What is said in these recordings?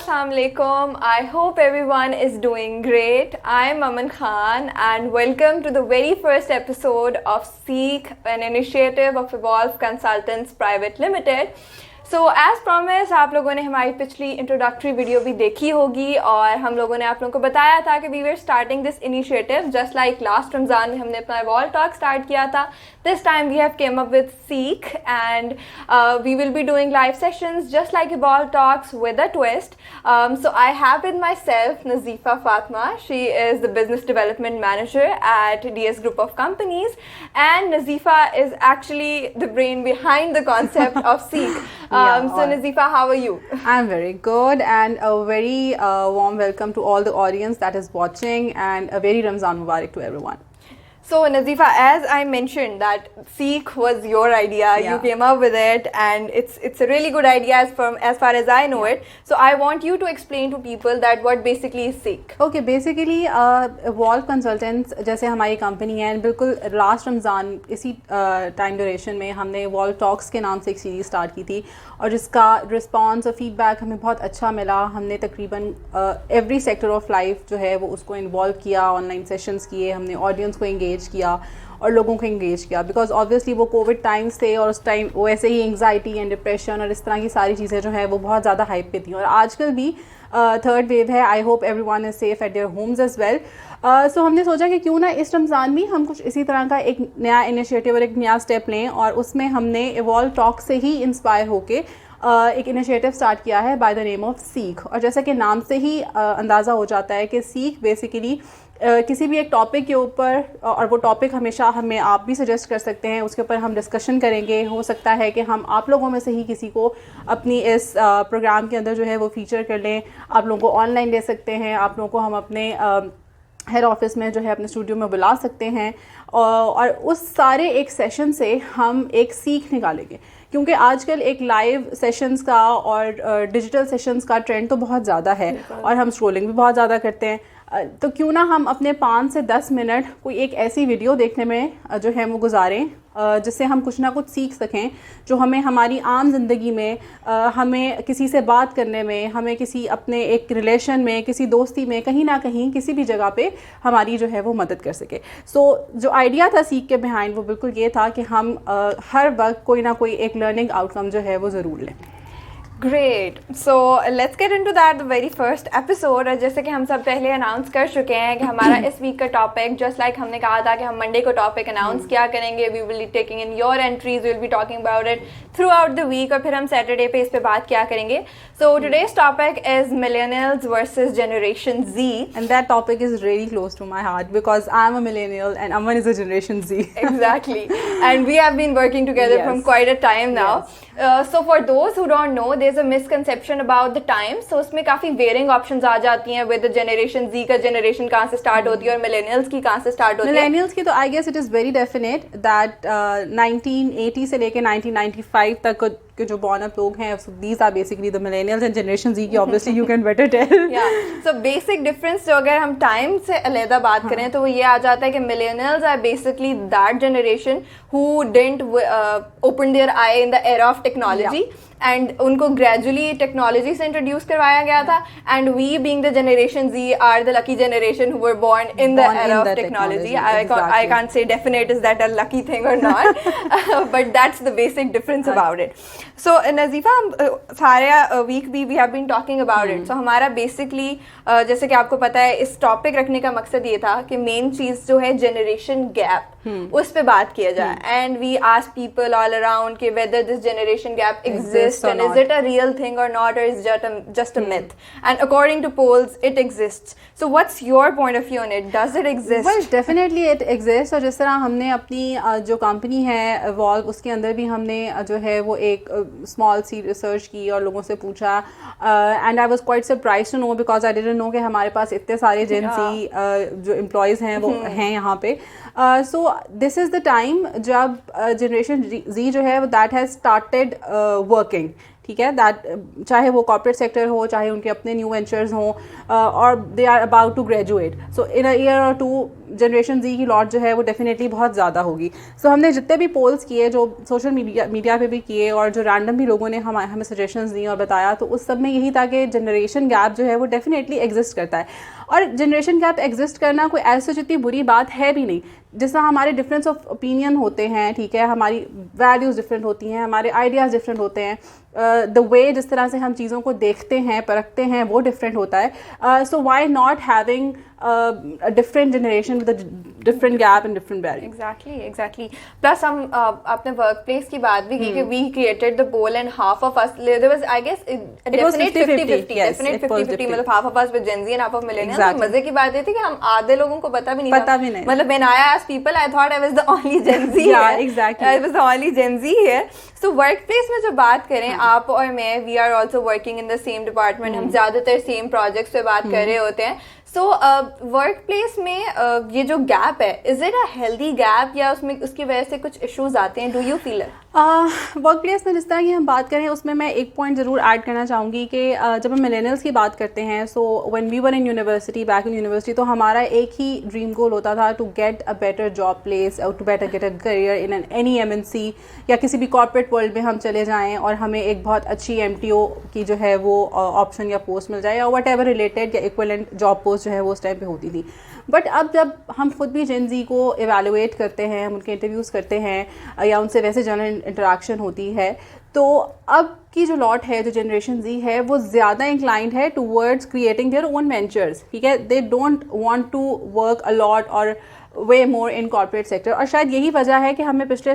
Assalamu alaikum. I hope everyone is doing great. I'm Aman Khan and welcome to the very first episode of Seekh, an initiative of Evolve Consultants Private Limited. So as promised, आप लोगों ने हमारी पिछली introductory video भी देखी होगी और हम लोगों ने आप लोगों को बताया था कि we were starting this initiative just like last Ramzan में हमने अपना इवॉल्व टॉक स्टार्ट किया था. This time we have came up with Seekh and we will be doing live sessions just like Evolve Talks with a twist. So I have with myself Nazifa Fatma. She is the Business Development Manager at DS Group of Companies and Nazifa is actually the brain behind the concept of Seekh. So Nazifa, how are you? I'm very good and a very warm welcome to all the audience that is watching and a very Ramzan Mubarak to everyone. So Nazifa, as I mentioned that Seekh was your idea, you came up with it and it's a really good idea as far as I know it. So I want you to explain to people that what basically is Seekh. Okay, basically Evolve Consultants जैसे हमारी company है, बिल्कुल last Ramzan इसी time duration में हमने Evolve Talks के नाम से एक सीरीज़ स्टार्ट की थी और जिसका रिस्पांस और फीडबैक हमें बहुत अच्छा मिला. हमने तकरीबन एवरी सेक्टर ऑफ लाइफ जो है वो उसको इन्वॉल्व किया, ऑनलाइन सेशंस किए, हमने ऑडियंस को एंगेज किया और लोगों को एंगेज किया बिकॉज ऑब्वियसली वो कोविड टाइम्स थे और उस टाइम वो ऐसे ही एंग्जाइटी एंड डिप्रेशन और इस तरह की सारी चीज़ें जो है वो बहुत ज़्यादा हाइप पे थी और आजकल भी थर्ड वेव है. I hope everyone is safe at their homes as well. So हमने सोचा कि क्यों ना इस रमज़ान में हम कुछ इसी तरह का एक नया इनिशिएटिव और एक नया स्टेप लें और उसमें हमने इवॉल्व टॉक से ही इंस्पायर होके एक इनिशिएटिव स्टार्ट किया है बाय द नेम ऑफ सीख. और जैसा कि नाम से ही अंदाज़ा हो जाता है कि सीख बेसिकली किसी भी एक टॉपिक के ऊपर और वो टॉपिक हमेशा हमें आप भी सजेस्ट कर सकते हैं, उसके ऊपर हम डिस्कशन करेंगे. हो सकता है कि हम आप लोगों में से ही किसी को अपनी इस प्रोग्राम के अंदर जो है वो फीचर कर लें. आप लोगों को ऑनलाइन ले सकते हैं, आप लोगों को हम अपने हेड ऑफिस में जो है अपने स्टूडियो में बुला सकते हैं और उस सारे एक सेशन से हम एक सीख निकालेंगे क्योंकि आजकल एक लाइव सेशंस का और डिजिटल सेशंस का ट्रेंड तो बहुत ज़्यादा है और हम स्क्रोलिंग भी बहुत ज़्यादा करते हैं. तो क्यों ना हम अपने 5 से 10 मिनट कोई एक ऐसी वीडियो देखने में जो है वो गुजारें जिससे हम कुछ ना कुछ सीख सकें जो हमें हमारी आम ज़िंदगी में हमें किसी से बात करने में, हमें किसी अपने एक रिलेशन में, किसी दोस्ती में, कहीं ना कहीं किसी भी जगह पे हमारी जो है वो मदद कर सके. सो जो आइडिया था सीख के बिहाइंड वो बिल्कुल ये था कि हम हर वक्त कोई ना कोई एक लर्निंग आउटकम जो है वो ज़रूर लें. Great. So let's get into that the very first episode. और जैसे कि हम सब पहले अनाउंस कर चुके हैं कि हमारा इस वीक का टॉपिक जस्ट लाइक हमने कहा था कि हम मंडे को टॉपिक अनाउंस किया करेंगे. We will be taking in your entries, we will be talking about it throughout the week और फिर हम सैटरडे पे इस पे बात किया करेंगे. So today's topic is Millennials versus Generation Z. And that topic is really close to my heart because I'm a millennial and Aman is a Generation Z. Exactly. And we have been working together from quite a time now. So for those who don't know, there's a misconception about the time. So उसमें काफ़ी varying options आ जाती हैं with the Generation Z का generation कहाँ से start होती है और Millennials की कहाँ से start होती है. Millennials की तो I guess it is very definite that 1980 से लेके 1995 तक के जो born up लोग हैं, so these are basically the Millennials and Generation Z की obviously you can better tell. Yeah. So basic difference जो अगर हम time से अलहदा बात करें तो वो ये आ जाता है कि Millennials are basically that generation who didn't open their eye in the era of technology. And उनको ग्रेजुअली टेक्नोलॉजी से इंट्रोड्यूस करवाया गया था and we being the generation Z are the lucky generation who were born in the era of technology. I can't say definite is that a lucky thing or not but that's the basic difference about it. So Najeefa, हम सारे week भी we have been talking about it. So हमारा basically जैसे कि आपको पता है इस टॉपिक रखने का मकसद ये था कि मेन चीज़ जो है जनरेशन गैप उस पे बात किया जाए and we ask people all around कि whether this generation gap exists and is it a real thing or not, or is it just a myth? And according to polls it exists. So what's your point of view on it? Does it exist? Well, definitely it exists. और जिस तरह हमने अपनी जो company है Evolve उसके अंदर भी हमने जो है वो एक स्मॉल सी रिसर्च की और लोगों से पूछा and I was quite surprised to know because I didn't know कि हमारे पास इतने सारे Gen Z जो एम्प्लॉयज़ हैं वो हैं यहाँ पे. So this is the time जब जनरेशन Z जो है वो that has started working. ठीक है, दैट चाहे वो कॉर्पोरेट सेक्टर हो, चाहे उनके अपने न्यू वेंचर्स हों, और they are about to graduate, so in a year और टू जनरेशन जी की लॉट जो है वो डेफिनेटली बहुत ज़्यादा होगी. सो हमने जितने भी पोल्स किए, जो सोशल मीडिया पे भी किए, और जो रैंडम भी लोगों ने हमें सजेशंस दी और बताया, तो उस सब में यही था कि जनरेशन गैप जो है वो डेफिनेटली एग्जिस्ट करता है. और जनरेशन गैप एग्जिस्ट करना कोई ऐसी जितनी बुरी बात है भी नहीं. जैसा हमारे डिफरेंस ऑफ ओपिनियन होते हैं, ठीक है, हमारी वैल्यूज़ डिफरेंट होती हैं, हमारे आइडियाज़ डिफरेंट होते हैं, द वे जिस तरह से हम चीज़ों को देखते हैं, परखते हैं, वो डिफरेंट होता है. So why not having a different generation with a different gap and different barriers. Exactly. Plus हम अपने workplace की बात भी की कि we created the poll and half of us, there was I guess a definite 50-50. Yes, definite 50-50, मतलब half of us with Gen Z and half of Millennials. Exactly. मजे की बात ये थी कि हम आधे लोगों को पता भी नहीं था. मतलब when I asked people, I thought I was the only Gen Z. Yeah, exactly. I was the only Gen Z here. So workplace में जो बात करें, आप और मैं, we are also working in the same department. हम ज़्यादातर same projects पे बात कर रहे होते हैं. सो वर्क प्लेस में ये जो गैप है, is it a healthy gap, या उसमें उसकी वजह से कुछ इश्यूज आते हैं? Do you feel it? Work place में जिस तरह की हम बात करें, उसमें मैं एक पॉइंट ज़रूर ऐड करना चाहूँगी कि जब हम मिलेनियल्स की बात करते हैं, so when we were in university, back in university, तो हमारा एक ही ड्रीम गोल होता था to get a better job place, और to better get a career in any MNC या किसी भी कॉर्पोरेट वर्ल्ड में हम चले जाएँ और हमें एक बहुत अच्छी MTO की जो है वो ऑप्शन या पोस्ट मिल जाए, या वट एवर रिलेटेड या इक्वलेंट जॉब पोस्ट जो है वो उस टाइम पे होती थी. बट अब जब हम खुद भी जेन जी को एवेलुएट करते हैं, हम उनके इंटरव्यूज़ करते हैं या उनसे वैसे जनरल इंटरेक्शन होती है, तो अब की जो लॉट है, जो जनरेशन जी है, वो ज़्यादा इंक्लाइंड है towards creating their own ventures. ठीक है, they don't want to work a lot और way more in corporate sector. और शायद यही वजह है कि हमें पिछले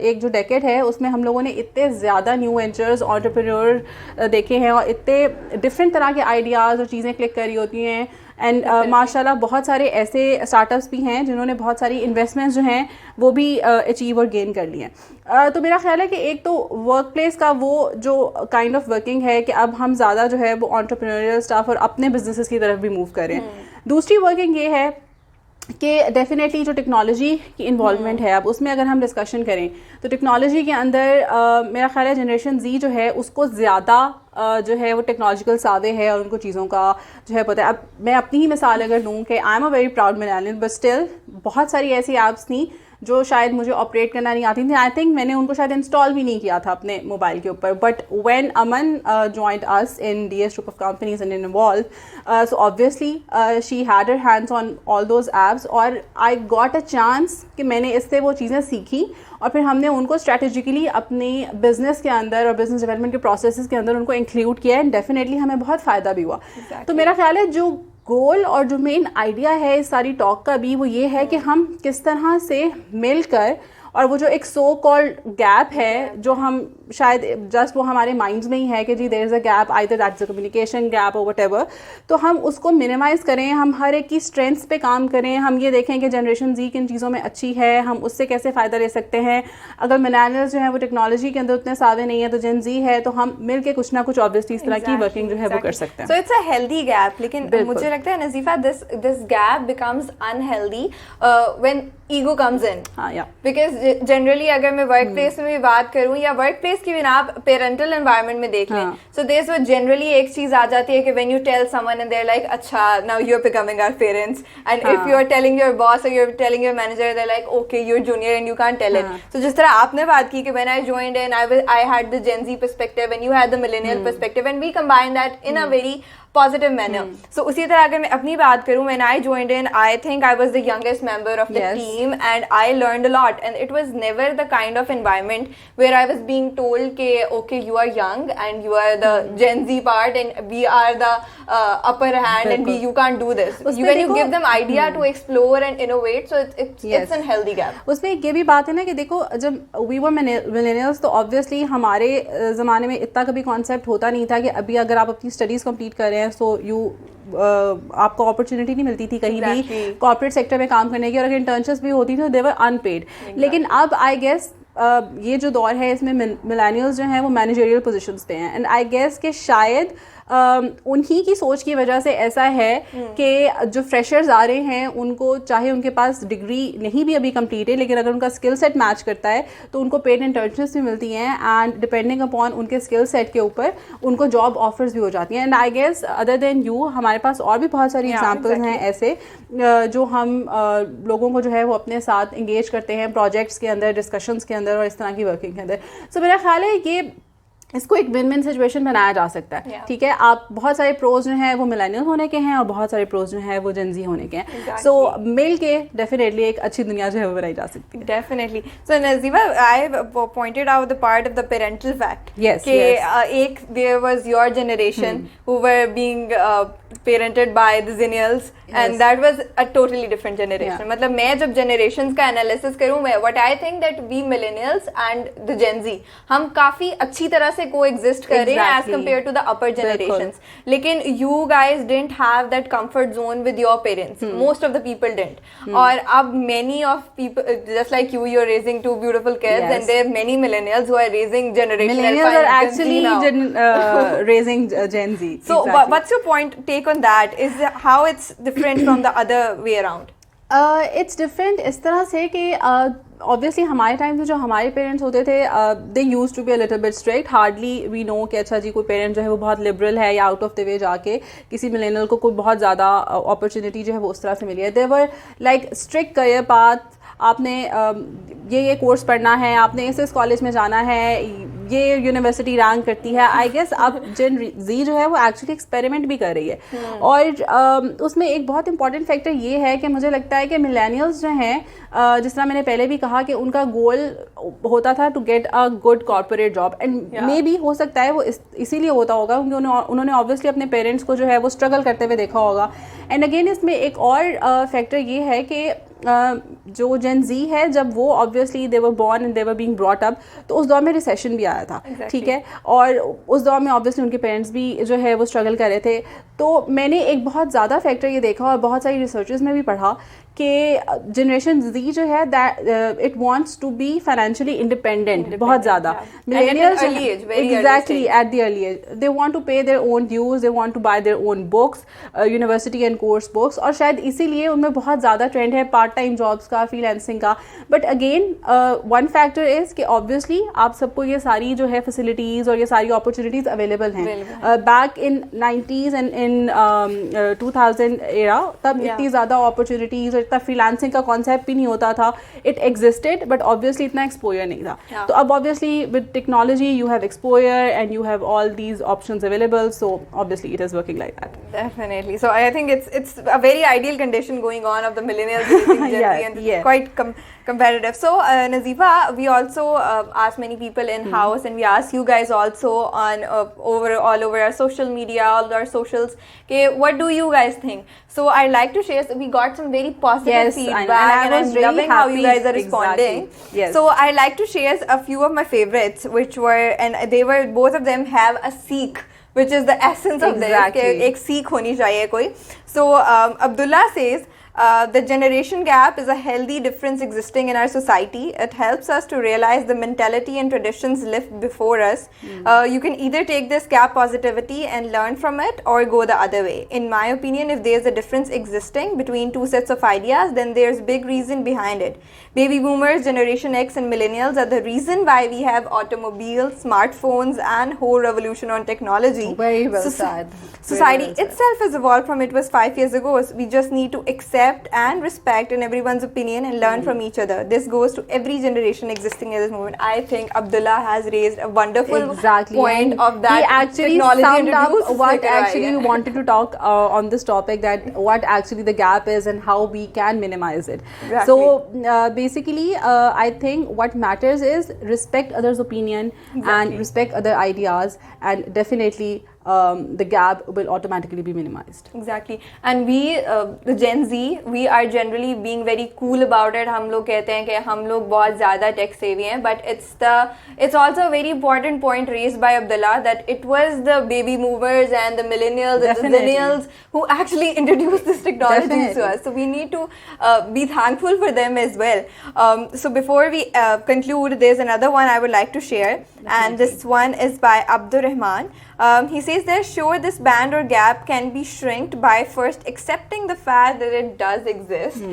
एक जो डेकेड है उसमें हम लोगों ने इतने ज़्यादा न्यू वेंचर्स, एंटरप्रेन्योर देखे हैं, और इतने डिफरेंट तरह के आइडियाज़ और चीज़ें क्लिक करी होती हैं. एंड माशाल्लाह बहुत सारे ऐसे स्टार्टअप्स भी हैं जिन्होंने बहुत सारी इन्वेस्टमेंट्स जो हैं वो भी अचीव और गेन कर लिए हैं. तो मेरा ख्याल है कि एक तो वर्क प्लेस का वो जो काइंड ऑफ वर्किंग है कि अब हम ज़्यादा जो है वो एंटरप्रेन्योरियल स्टाफ और अपने बिजनेसेस की तरफ भी मूव कर रहे हैं. दूसरी वर्किंग ये है कि डेफिनेटली जो टेक्नोलॉजी की इन्वॉल्वमेंट है, अब उसमें अगर हम डिस्कशन करें तो टेक्नोलॉजी के अंदर मेरा ख्याल है जनरेशन जी जो है उसको ज़्यादा जो है वो टेक्नोलॉजिकल सावे है और उनको चीज़ों का जो है पता है. अब मैं अपनी ही मिसाल अगर लूँ कि I am a very proud millennial, but still बहुत सारी ऐसी ऐप्स थी जो शायद मुझे ऑपरेट करना नहीं आती थी. आई थिंक मैंने उनको शायद इंस्टॉल भी नहीं किया था अपने मोबाइल के ऊपर. But when Aman joined us in DS group of companies and involve, so obviously she had her hands on all those apps, और आई गॉट अ चांस कि मैंने इससे वो चीज़ें सीखी और फिर हमने उनको स्ट्रैटेजिकली अपने बिजनेस के अंदर और बिजनेस डेवलपमेंट के प्रोसेसेस के अंदर उनको इंक्लूड किया, एंड डेफिनेटली हमें बहुत फ़ायदा भी हुआ. तो मेरा ख्याल है जो गोल और जो मेन आइडिया है इस सारी टॉक का भी, वो ये है कि हम किस तरह से मिलकर, और वो जो एक सो कॉल्ड गैप है जो हम शायद जस्ट वो हमारे माइंड्स में ही है कि जी there is a gap, either that's a communication gap or whatever, तो हम उसको मिनिमाइज़ करें, हम हर एक की स्ट्रेंथ्स पे काम करें. हम ये देखें कि जनरेशन जी किन चीज़ों में अच्छी है, हम उससे कैसे फ़ायदा ले सकते हैं. अगर मिलेनियल्स जो है वो टेक्नोलॉजी के अंदर उतने सावे नहीं है, तो जेन जी है, तो हम मिल के कुछ ना कुछ ऑब्वियसली इस तरह की वर्किंग जो है वो कर सकते हैं. So it's a healthy gap. लेकिन मुझे लगता है Nazeefa, this gap becomes unhealthy when ego comes in. Because generally अगर मैं वर्क प्लेस में भी बात करूं, या वर्क प्लेस की बिना पेरेंटल एनवायरनमेंट में देख लें, सो देयर सो जनरली एक चीज आ जाती है कि when you tell someone and they are like, अच्छा now you are becoming our parents, and if you are telling your boss or you are telling your manager, they are like okay you are junior and you can't tell it. तो जिस तरह आपने बात की कि when I joined in I had the Gen Z perspective and you had the millennial perspective, and we combine that in a very positive manner. So उसी तरह अगर मैं अपनी बात करूँ, when I joined in, I think I was the youngest member of the team, and I learned a lot, and it was never the kind of environment where I was being told कि okay you are young and you are the Gen Z part and we are the upper hand and you can't do this. When you give them idea to explore and innovate, so it's an healthy gap. उसमें ये भी बात है ना कि देखो, जब we were millennials तो obviously हमारे ज़माने में इतना कभी कॉन्सेप्ट होता नहीं था कि अभी अगर आप अपनी स्टडीज़ कंप्लीट कर रहे हैं सो आपको अपॉर्चुनिटी नहीं मिलती थी कहीं भी कॉर्पोरेट सेक्टर में काम करने की, और अगर इंटर्नशिप्स भी होती थी तो दे वर अनपेड. लेकिन अब आई गेस ये जो दौर है इसमें मिलेनियल्स जो हैं वो मैनेजरियल पोजीशंस पे हैं, एंड आई गेस कि शायद उन्हीं की सोच की वजह से ऐसा है कि जो फ्रेशर्स आ रहे हैं उनको चाहे उनके पास डिग्री नहीं भी अभी कंप्लीट है, लेकिन अगर उनका स्किल सेट मैच करता है तो उनको पेड इंटर्नशिप्स भी मिलती हैं एंड डिपेंडिंग अपॉन उनके स्किल सेट के ऊपर उनको जॉब ऑफर्स भी हो जाती हैं. And I guess other than you हमारे पास और भी बहुत सारी एग्जाम्पल्स हैं ऐसे जो हम लोगों को जो है वो अपने साथ इंगेज करते हैं प्रोजेक्ट्स के अंदर, डिस्कशंस के अंदर और इस तरह की वर्किंग के अंदर. सो मेरा ख्याल है ये इसको एक विन विन सिचुएशन बनाया जा सकता है. ठीक है, आप बहुत सारे प्रोज जो हैं वो मिलेनियल होने के हैं और बहुत सारे प्रोज जो हैं वो जेन ज़ी होने के हैं. सो मिल के डेफिनेटली एक अच्छी दुनिया जो है वो बनाई जा सकती है. Definitely. So Nazeeba, I pointed out the part of the parental fact कि एक there was your generation who were being parented by the Millennials and that was a totally different generation. मतलब मैं जब generations का analysis करूँ, what I think that we Millennials and the Gen Z हम काफ़ी अच्छी तरह से coexist कर रहे हैं as compared to the upper generations. लेकिन you guys didn't have that comfort zone with your parents. Most of the people didn't. और अब many of people just like you're raising two beautiful kids and there are many Millennials who are raising generational. Millennials are actually raising Gen Z. So what's your point? Take on that is how it's different from the other way around. It's different इस तरह से कि obviously हमारे time में जो हमारे parents होते थे they used to be a little bit strict. Hardly we know कि अच्छा जी कोई पेरेंट जो है वो बहुत लिबरल है या आउट ऑफ द वे जाके किसी मिलेनियल को कोई बहुत ज़्यादा अपॉर्चुनिटी जो है वो उस तरह से मिली है. They were like strict career path, आपने ये कोर्स पढ़ना है, आपने इस कॉलेज में जाना है, ये यूनिवर्सिटी रैंक करती है. आई गेस अब जेन जी जो है वो एक्चुअली एक्सपेरिमेंट भी कर रही है. और उसमें एक बहुत इंपॉर्टेंट फैक्टर ये है कि मुझे लगता है कि मिलेनियल्स जो हैं जिस तरह मैंने पहले भी कहा कि उनका गोल होता था to get a good corporate job and maybe हो सकता है वो इसीलिए होता होगा क्योंकि उन्होंने ऑब्वियसली अपने पेरेंट्स को जो है वो स्ट्रगल करते हुए देखा होगा. एंड अगेन इसमें एक और फैक्टर ये है कि जो जेन जी है जब वो obviously they were born and they were being brought up तो उस दौर में रिसेशन भी आया था. ठीक है, और उस दौर में ऑब्वियसली उनके पेरेंट्स भी जो है वो स्ट्रगल कर रहे थे. तो मैंने एक बहुत ज़्यादा फैक्टर ये देखा और बहुत सारी रिसर्चेस में भी पढ़ा कि जनरेशन जी जो है that it wants to be financially independent बहुत ज़्यादा. Millennials exactly at the early age they want to pay their own dues, they want to buy their own books, university and course books, और शायद इसीलिए उनमें बहुत ज़्यादा trend है part time jobs का, फ्रीलांसिंग का. But again one factor is कि ऑब्वियसली आप सबको ये सारी जो है फैसिलिटीज़ और ये सारी अपॉर्चुनिटीज़ अवेलेबल हैं. Back in 90s and in 2000 era तब इतनी ज़्यादा अपॉर्चुनिटीज़, इतना फ्रीलांसिंग का कॉन्सेप्ट भी नहीं होता था. इट एग्जिस्टेड बट ऑब्वियसली इतना एक्सपोजर नहीं था. तो अब obviously with technology you have exposure and you have all these options available. So obviously it is working like that. Definitely. So I think it's a very ideal condition going on of the millennials and quite competitive. So Nazifa, we also ask many people in house and we ask you guys also on all over our social media, all our socials, okay, what do you guys think? So I'd like to share, we got some very positive feedback and I'm really loving how you guys are responding. So I'd like to share a few of my favorites which were, and they were, both of them have a Sikh, which is the essence of this. एक सीख होनी चाहिए कोई. So Abdullah says the generation gap is a healthy difference existing in our society. It helps us to realize the mentality and traditions left before us. You can either take this gap positivity and learn from it or go the other way. In my opinion, if there's a difference existing between two sets of ideas, then there's big reason behind it. Baby boomers, Generation X and Millennials are the reason why we have automobiles, smartphones and whole revolution on technology. Very well said. Society itself has evolved from it was 5 years ago. So we just need to accept and respect in everyone's opinion and learn from each other. This goes to every generation existing at this moment. I think Abdullah has raised a wonderful point of that. He actually summed up what actually we wanted to talk on this topic, that what actually the gap is and how we can minimize it. So basically I think what matters is respect others' opinion and respect other ideas, and definitely the gap will automatically be minimized. Exactly. And we the Gen Z, we are generally being very cool about it. हम लोग कहते हैं कि हम लोग बहुत ज़्यादा tech savvy हैं, but it's also a very important point raised by Abdullah that it was the baby movers and the millennials and the zennials who actually introduced this technology to us. So we need to be thankful for them as well. So before we conclude, there's another one I would like to share, and this one is by Abdur Rahman. He says they're sure this band or gap can be shrinked by first accepting the fact that it does exist.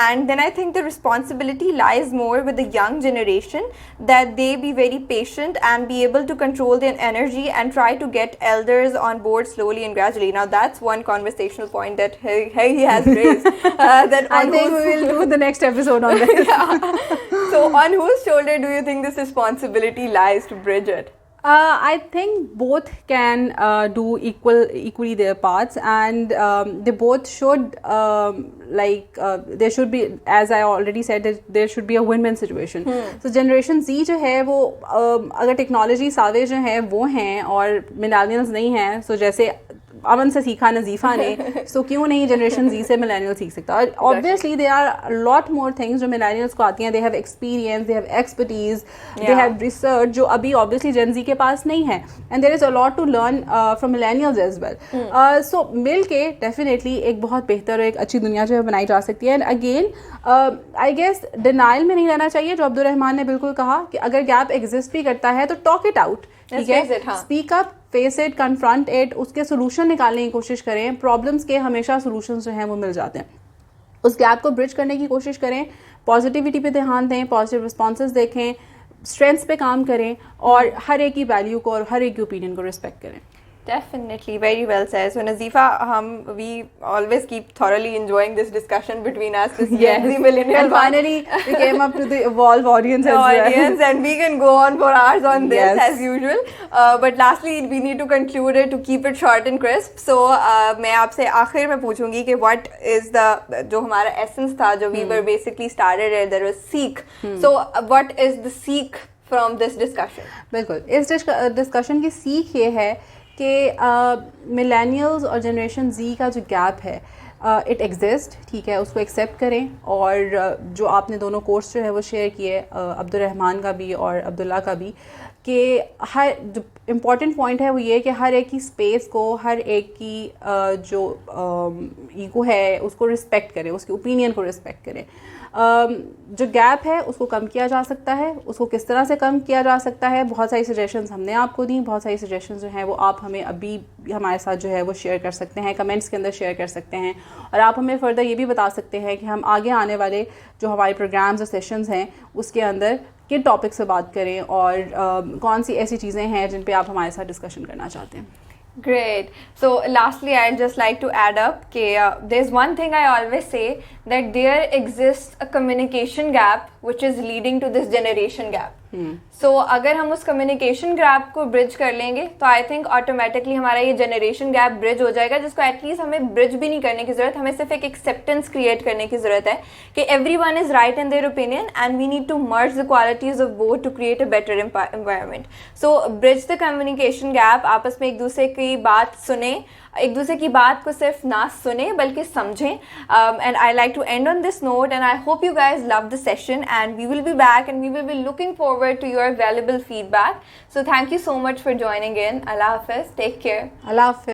And then I think the responsibility lies more with the young generation, that they be very patient and be able to control their energy and try to get elders on board slowly and gradually. Now that's one conversational point that he has raised. That I think we will do the next episode on this. So on whose shoulder do you think this responsibility lies to bridge it? I think both can do equally their parts, and they both should there should be, as I already said, that there should be a win-win situation. So Generation Z जो है वो अगर technology Save जो है वो हैं और millennials नहीं हैं, सो जैसे अमन से सीखा नजीफा ने, सो क्यों नहीं जनरेशन जी से मिलेनियल सीख सकता. और obviously there are lot more things जो मिलेनियल्स को आती हैं. They have experience, they have expertise, they have research जो अभी ऑब्वियसली जेन जी के पास नहीं है, and there is a lot to learn from millennials as well. So मिल के डेफिनेटली एक बहुत बेहतर और एक अच्छी दुनिया जो है बनाई जा सकती है. And again I guess denial में नहीं रहना चाहिए, जो अब्दुल रहमान ने बिल्कुल कहा कि अगर गैप एग्जिस्ट भी करता है तो टॉक इट आउट, ठीक है, speak up, face it, confront it, उसके सोल्यूशन निकालने की कोशिश करें. प्रॉब्लम्स के हमेशा सोल्यूशंस जो हैं वो मिल जाते हैं. उस गैप को ब्रिज करने की कोशिश करें, पॉजिटिविटी पे ध्यान दें, पॉजिटिव रिस्पॉन्सेज देखें, स्ट्रेंथ्स पे काम करें और हर एक की वैल्यू को और हर एक की ओपिनियन को रिस्पेक्ट करें. Definitely, very well said. So Nazifa, we always keep thoroughly enjoying this discussion between us, this yes. the millennial. And finally, we came up to the Evolve audience as well. And we can go on for hours on this yes. as usual. But lastly, we need to conclude it to keep it short and crisp. So मैं आपसे आखिर में पूछूंगी कि what is the जो हमारा essence था, जो we were basically started at, there was Seekh. So what is the Seekh from this discussion? बिल्कुल, इस डिस्कशन की सीख ये है कि मिलेनियल्स और जनरेशन जी का जो गैप है इट एग्जिस्ट, ठीक है, उसको एक्सेप्ट करें. और जो आपने दोनों कोर्स जो है वो शेयर किए, अब्दुल रहमान का भी और अब्दुल्ला का भी, कि हर जो इम्पॉर्टेंट पॉइंट है वो ये कि हर एक की स्पेस को, हर एक की जो ईगो है उसको रिस्पेक्ट करें, उसके ओपिनियन को रिस्पेक्ट करें. जो गैप है उसको कम किया जा सकता है. उसको किस तरह से कम किया जा सकता है, बहुत सारी सजेशंस हमने आपको दी, बहुत सारी सजेशंस जो हैं वो आप हमें अभी हमारे साथ जो है वो शेयर कर सकते हैं, कमेंट्स के अंदर शेयर कर सकते हैं. और आप हमें फर्दर ये भी बता सकते हैं कि हम आगे आने वाले जो हमारे प्रोग्राम्स और सेशंस हैं उसके अंदर किन टॉपिक से बात करें और कौन सी ऐसी चीज़ें हैं जिन पे आप हमारे साथ डिस्कशन करना चाहते हैं. Great. So lastly, I'd just like to add up that there's one thing I always say, that there exists a communication gap which is leading to this generation gap. So अगर हम उस communication gap को bridge कर लेंगे तो I think automatically हमारा ये generation gap bridge हो जाएगा, जिसको at least हमें bridge भी नहीं करने की ज़रूरत, हमें सिर्फ एक acceptance create करने की ज़रूरत है कि everyone is right in their opinion and we need to merge the qualities of both to create a better environment. So bridge the communication gap, आपस में एक दूसरे की बात सुने, एक दूसरे की बात को सिर्फ ना सुने बल्कि समझें. And I like to end on this note, and I hope you guys love the session, and we will be back and we will be looking forward to your valuable feedback. So thank you so much for joining in. Allah Hafiz, take care. Allah Hafiz.